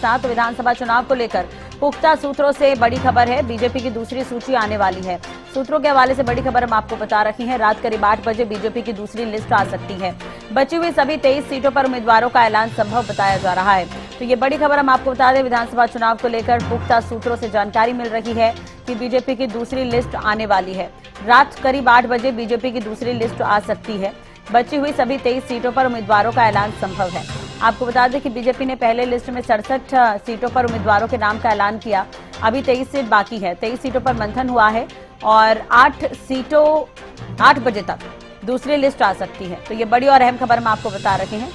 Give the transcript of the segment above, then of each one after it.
साथ विधानसभा चुनाव को लेकर पुख्ता सूत्रों से बड़ी खबर है। बीजेपी की दूसरी सूची आने वाली है। सूत्रों के हवाले से बड़ी खबर हम आपको बता रही हैं। रात करीब 8 बजे बीजेपी की दूसरी लिस्ट आ सकती है। बची हुई सभी 23 सीटों पर उम्मीदवारों का ऐलान संभव बताया जा रहा है। तो ये बड़ी खबर हम आपको बता दें, विधानसभा चुनाव को लेकर पुख्ता सूत्रों से जानकारी मिल रही है कि बीजेपी की दूसरी लिस्ट आने वाली है। रात करीब 8 बजे बीजेपी की दूसरी लिस्ट आ सकती है। बची हुई सभी 23 सीटों पर उम्मीदवारों का ऐलान संभव है। आपको बता दें कि बीजेपी ने पहले लिस्ट में 67 सीटों पर उम्मीदवारों के नाम का ऐलान किया। अभी 23 सीट बाकी है। 23 सीटों पर मंथन हुआ है और 8 बजे तक दूसरी लिस्ट आ सकती है। तो ये बड़ी और अहम खबर हम आपको बता रहे हैं।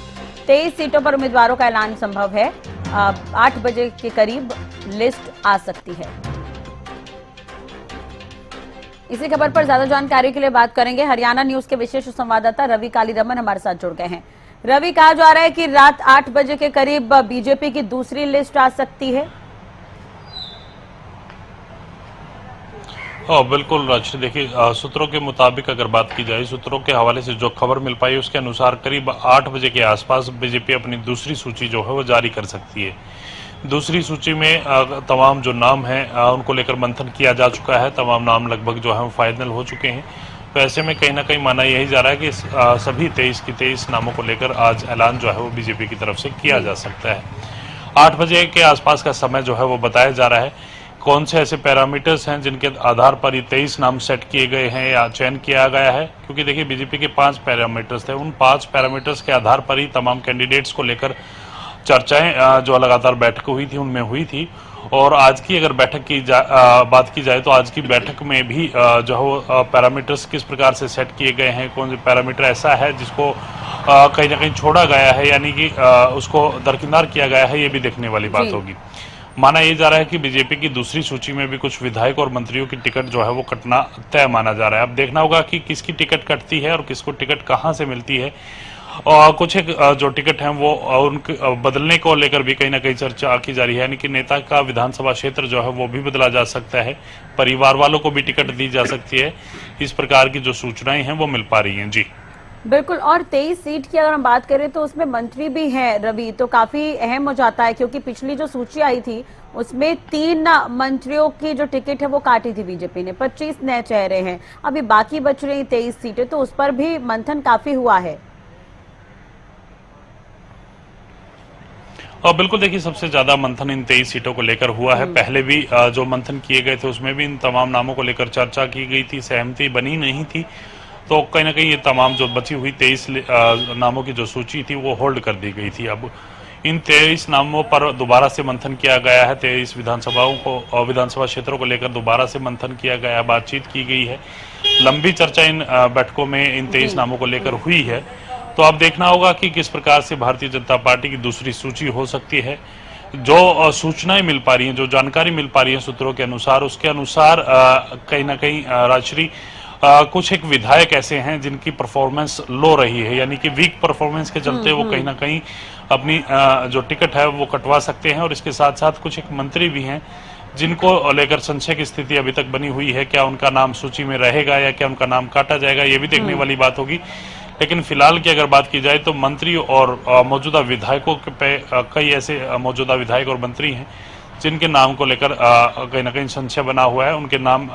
23 सीटों पर उम्मीदवारों का ऐलान संभव है। 8 बजे के करीब लिस्ट आ सकती है। इसी खबर पर ज्यादा जानकारी के लिए बात करेंगे। हरियाणा न्यूज के विशेष संवाददाता रवि कालीरमन हमारे साथ जुड़ गए हैं। रवि, कहा जा रहा है कि रात 8 बजे के करीब बीजेपी की दूसरी लिस्ट आ सकती है। बिल्कुल राजश्री, देखिए सूत्रों के मुताबिक अगर बात की जाए, सूत्रों के हवाले से जो खबर मिल पाई उसके अनुसार करीब 8 बजे के आसपास बीजेपी अपनी दूसरी सूची जो है वो जारी कर सकती है। दूसरी सूची में तमाम जो नाम हैं उनको लेकर मंथन किया जा चुका है। तमाम नाम लगभग जो है वो फाइनल हो चुके हैं। तो ऐसे में कहीं ना कहीं माना यही जा रहा है कि सभी 23 की 23 नामों को लेकर आज ऐलान जो है वो बीजेपी की तरफ से किया जा सकता है। 8 बजे के आसपास का समय जो है वो बताया जा रहा है। कौन से ऐसे पैरामीटर्स हैं जिनके आधार पर ये 23 नाम सेट किए गए हैं या चयन किया गया है, क्योंकि देखिए बीजेपी के 5 पैरामीटर्स थे। उन 5 पैरामीटर्स के आधार पर ही तमाम कैंडिडेट्स को लेकर चर्चाएं जो लगातार बैठक हुई थी उनमें हुई थी। और आज की अगर बैठक की बात की जाए तो आज की बैठक में भी जो है पैरामीटर्स किस प्रकार से सेट किए गए हैं, कौन से पैरामीटर ऐसा है जिसको कहीं ना कहीं छोड़ा गया है, यानी कि उसको दरकिनार किया गया है, ये भी देखने वाली बात होगी। माना यह जा रहा है कि बीजेपी की दूसरी सूची में भी कुछ विधायक और मंत्रियों की टिकट जो है वो कटना तय माना जा रहा है। अब देखना होगा कि किसकी टिकट कटती है और किसको टिकट कहां से मिलती है। और कुछ एक जो टिकट हैं वो उनके बदलने को लेकर भी कहीं ना कहीं चर्चा की जा रही है, यानी कि नेता का विधानसभा क्षेत्र जो है वो भी बदला जा सकता है, परिवार वालों को भी टिकट दी जा सकती है। इस प्रकार की जो सूचनाएं हैं वो मिल पा रही हैं। जी बिल्कुल। और 23 सीट की अगर हम बात करें तो उसमें मंत्री भी हैं रवि, तो काफी अहम हो जाता है, क्योंकि पिछली जो सूची आई थी उसमें 3 मंत्रियों की जो टिकट है वो काटी थी बीजेपी ने। 25 नए चेहरे हैं, अभी बाकी बच रही 23 सीटें, तो उस पर भी मंथन काफी हुआ है। और बिल्कुल देखिए, सबसे ज्यादा मंथन इन 23 सीटों को लेकर हुआ है। पहले भी जो मंथन किए गए थे उसमें भी इन तमाम नामों को लेकर चर्चा की गई थी, सहमति बनी नहीं थी। तो कहीं ना कहीं ये तमाम जो बची हुई 23 नामों की जो सूची थी वो होल्ड कर दी गई थी। अब इन 23 नामों पर दोबारा से मंथन किया गया है। 23 विधानसभा क्षेत्रों को लेकर दोबारा से मंथन किया गया है, बातचीत की गई है। लंबी चर्चा इन बैठकों में इन 23 नामों को लेकर हुई है। तो अब देखना होगा कि किस प्रकार से भारतीय जनता पार्टी की दूसरी सूची हो सकती है। जो सूचनाएं मिल पा रही हैं, जो जानकारी मिल पा रही है सूत्रों के अनुसार, उसके अनुसार कहीं ना कहीं राजश्री कुछ एक विधायक ऐसे हैं जिनकी परफॉर्मेंस लो रही है, यानी कि वीक परफॉर्मेंस के चलते वो कहीं ना कहीं अपनी जो टिकट है वो कटवा सकते हैं। और इसके साथ साथ कुछ एक मंत्री भी हैं जिनको लेकर संशय की स्थिति अभी तक बनी हुई है। क्या उनका नाम सूची में रहेगा या क्या उनका नाम काटा जाएगा, ये भी देखने वाली बात होगी। लेकिन फिलहाल की अगर बात की जाए तो मंत्री और मौजूदा विधायकों पे कई ऐसे मौजूदा विधायक और मंत्री हैं जिनके नाम को लेकर कहीं ना कहीं संशय बना हुआ है। उनके नाम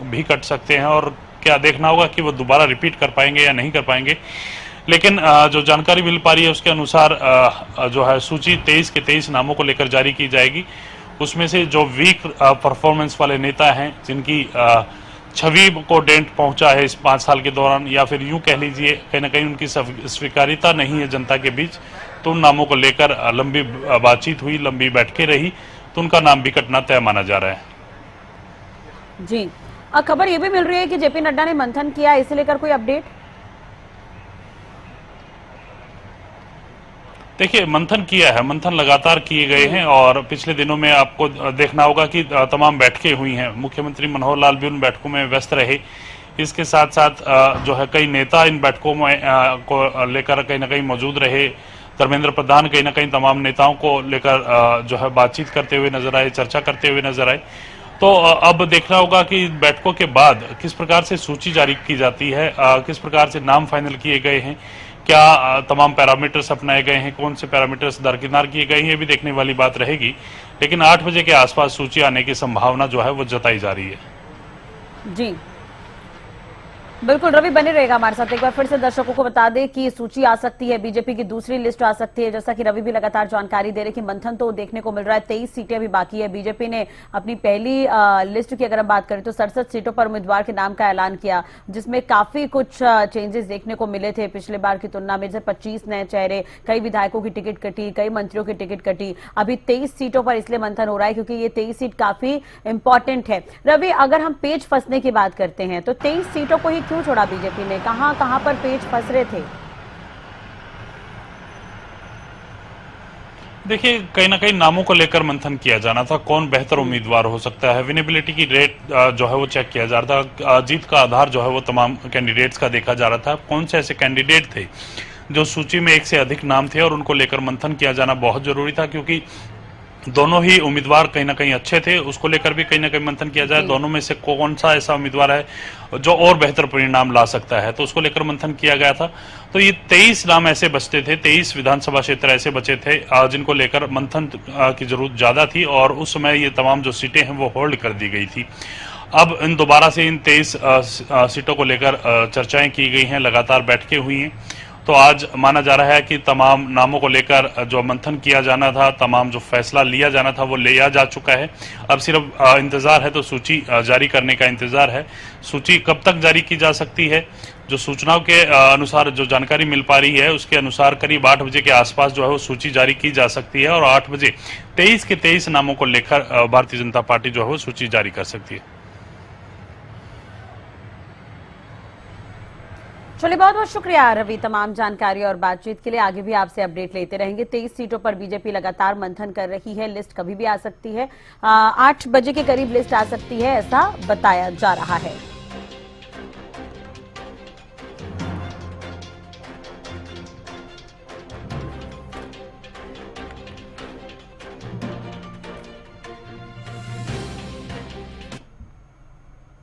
भी कट सकते हैं और क्या देखना होगा कि वो दोबारा रिपीट कर पाएंगे या नहीं कर पाएंगे। लेकिन जो जानकारी मिल पा रही है उसके अनुसार जो है सूची 23 के 23 नामों को लेकर जारी की जाएगी। उसमें से जो वीक परफॉर्मेंस वाले नेता हैं, जिनकी छवि को डेंट पहुंचा है इस 5 साल के दौरान, या फिर यूं कह लीजिए कहीं ना कहीं उनकी स्वीकार्यता नहीं है जनता के बीच, तो उन नामों को लेकर लंबी बातचीत हुई, लंबी बैठकें रही, तो उनका नाम भी कटना तय माना जा रहा है। जी, खबर ये भी मिल रही है कि जेपी नड्डा ने मंथन किया, इसे लेकर कोई अपडेट? देखिए, मंथन किया है, मंथन लगातार किए गए हैं और पिछले दिनों में आपको देखना होगा कि तमाम बैठकें हुई हैं। मुख्यमंत्री मनोहर लाल भी उन बैठकों में व्यस्त रहे। इसके साथ साथ जो है कई नेता इन बैठकों में को लेकर कहीं ना कहीं मौजूद रहे। धर्मेंद्र प्रधान कहीं ना कहीं तमाम नेताओं को लेकर जो है बातचीत करते हुए नजर आए, चर्चा करते हुए नजर आए। तो अब देखना होगा कि बैठकों के बाद किस प्रकार से सूची जारी की जाती है, किस प्रकार से नाम फाइनल किए गए हैं, क्या तमाम पैरामीटर्स अपनाए गए हैं, कौन से पैरामीटर्स दरकिनार किए गए हैं, ये भी देखने वाली बात रहेगी। लेकिन 8 बजे के आसपास सूची आने की संभावना जो है वो जताई जा रही है। जी बिल्कुल, रवि बने रहेगा हमारे साथ। एक बार फिर से दर्शकों को बता दें कि सूची आ सकती है, बीजेपी की दूसरी लिस्ट आ सकती है। जैसा कि रवि भी लगातार जानकारी दे रहे कि मंथन तो देखने को मिल रहा है, 23 सीटें अभी बाकी है। बीजेपी ने अपनी पहली लिस्ट की अगर हम बात करें तो 67 सीटों पर उम्मीदवार के नाम का ऐलान किया, जिसमें काफी कुछ चेंजेस देखने को मिले थे पिछले बार की तुलना में। जैसे 25 नए चेहरे, कई विधायकों की टिकट कटी, कई मंत्रियों की टिकट कटी। अभी 23 सीटों पर इसलिए मंथन हो रहा है क्योंकि ये 23 सीट काफी इंपॉर्टेंट है। रवि, अगर हम पेच फंसने की बात करते हैं तो 23 सीटों को ही क्यों छोड़ा बीजेपी ने? कहां पर पेच फंस रहे थे? देखिए, कहीं ना कहीं नामों को लेकर मंथन किया जाना था, कौन बेहतर उम्मीदवार हो सकता है, विनेबिलिटी की रेट जो है वो चेक किया जा रहा था, जीत का आधार जो है वो तमाम कैंडिडेट्स का देखा जा रहा था। कौन से ऐसे कैंडिडेट थे जो सूची में एक से अधिक नाम थे और उनको लेकर मंथन किया जाना बहुत जरूरी था, क्योंकि दोनों ही उम्मीदवार कहीं ना कहीं अच्छे थे, उसको लेकर भी कहीं ना कहीं मंथन किया जाए। दोनों में से कौन सा ऐसा उम्मीदवार है जो और बेहतर परिणाम ला सकता है, तो उसको लेकर मंथन किया गया था। तो ये 23 नाम ऐसे बचते थे, 23 विधानसभा क्षेत्र ऐसे बचे थे जिनको लेकर मंथन की जरूरत ज्यादा थी, और उस समय ये तमाम जो सीटें हैं वो होल्ड कर दी गई थी। अब इन दोबारा से इन 23 सीटों को लेकर चर्चाएं की गई हैं, लगातार बैठकें हुई हैं। तो आज माना जा रहा है कि तमाम नामों को लेकर जो मंथन किया जाना था, तमाम जो फैसला लिया जाना था वो लिया जा चुका है। अब सिर्फ इंतजार है, तो सूची जारी करने का इंतजार है। सूची कब तक जारी की जा सकती है, जो सूचनाओं के अनुसार जो जानकारी मिल पा रही है उसके अनुसार करीब 8 बजे के आसपास जो है वो सूची जारी की जा सकती है, और 8 बजे 23 के 23 नामों को लेकर भारतीय जनता पार्टी जो है वो सूची जारी कर सकती है। चलिए, बहुत बहुत शुक्रिया रवि तमाम जानकारी और बातचीत के लिए। आगे भी आपसे अपडेट लेते रहेंगे। 23 सीटों पर बीजेपी लगातार मंथन कर रही है, लिस्ट कभी भी आ सकती है। 8 बजे के करीब लिस्ट आ सकती है, ऐसा बताया जा रहा है।